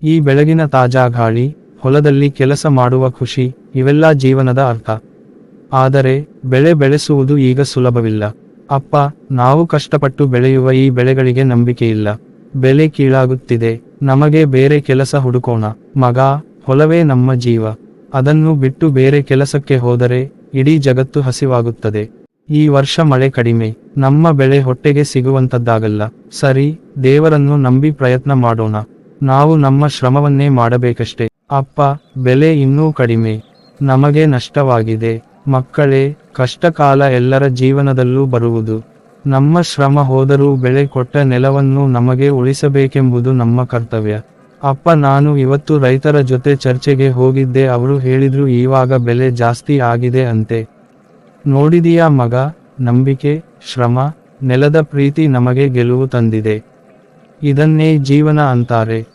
ಈ ಬೆಳಗಿನ ತಾಜಾ ಗಾಳಿ, ಹೊಲದಲ್ಲಿ ಕೆಲಸ ಮಾಡುವ ಖುಷಿ, ಇವೆಲ್ಲ ಜೀವನದ ಅರ್ಥ. ಆದರೆ ಬೆಳೆ ಬೆಳೆಸುವುದು ಈಗ ಸುಲಭವಿಲ್ಲ. ಅಪ್ಪ, ನಾವು ಕಷ್ಟಪಟ್ಟು ಬೆಳೆಯುವ ಈ ಬೆಳೆಗಳಿಗೆ ನಂಬಿಕೆಯಿಲ್ಲ. ಬೆಲೆ ಕೀಳಾಗುತ್ತಿದೆ. ನಮಗೆ ಬೇರೆ ಕೆಲಸ ಹುಡುಕೋಣ. ಮಗಾ, ಹೊಲವೇ ನಮ್ಮ ಜೀವ. ಅದನ್ನು ಬಿಟ್ಟು ಬೇರೆ ಕೆಲಸಕ್ಕೆ ಹೋದರೆ ಇಡೀ ಜಗತ್ತು ಹಸಿವಾಗುತ್ತದೆ. ಈ ವರ್ಷ ಮಳೆ ಕಡಿಮೆ. ನಮ್ಮ ಬೆಳೆ ಹೊಟ್ಟೆಗೆ ಸಿಗುವಂತದ್ದಾಗಲ್ಲ. ಸರಿ, ದೇವರನ್ನು ನಂಬಿ ಪ್ರಯತ್ನ ಮಾಡೋಣ. ನಾವು ನಮ್ಮ ಶ್ರಮವನ್ನೇ ಮಾಡಬೇಕಷ್ಟೆ. ಅಪ್ಪ, ಬೆಲೆ ಇನ್ನೂ ಕಡಿಮೆ. ನಮಗೆ ನಷ್ಟವಾಗಿದೆ. ಮಕ್ಕಳೇ, ಕಷ್ಟಕಾಲ ಎಲ್ಲರ ಜೀವನದಲ್ಲೂ ಬರುವುದು. ನಮ್ಮ ಶ್ರಮ ಹೋದರೂ ಬೆಳೆ ಕೊಟ್ಟ ನೆಲವನ್ನು ನಮಗೆ ಉಳಿಸಬೇಕೆಂಬುದು ನಮ್ಮ ಕರ್ತವ್ಯ. ಅಪ್ಪ, ನಾನು ಇವತ್ತು ರೈತರ ಜೊತೆ ಚರ್ಚೆಗೆ ಹೋಗಿದ್ದೆ. ಅವರು ಹೇಳಿದ್ರು ಇವಾಗ ಬೆಲೆ ಜಾಸ್ತಿ ಆಗಿದೆ ಅಂತೆ. ನೋಡಿದೀಯಾ ಮಗ, ನಂಬಿಕೆ, ಶ್ರಮ, ನೆಲದ ಪ್ರೀತಿ ನಮಗೆ ಗೆಲುವು ತಂದಿದೆ. ಇದನ್ನೇ ಜೀವನ ಅಂತಾರೆ.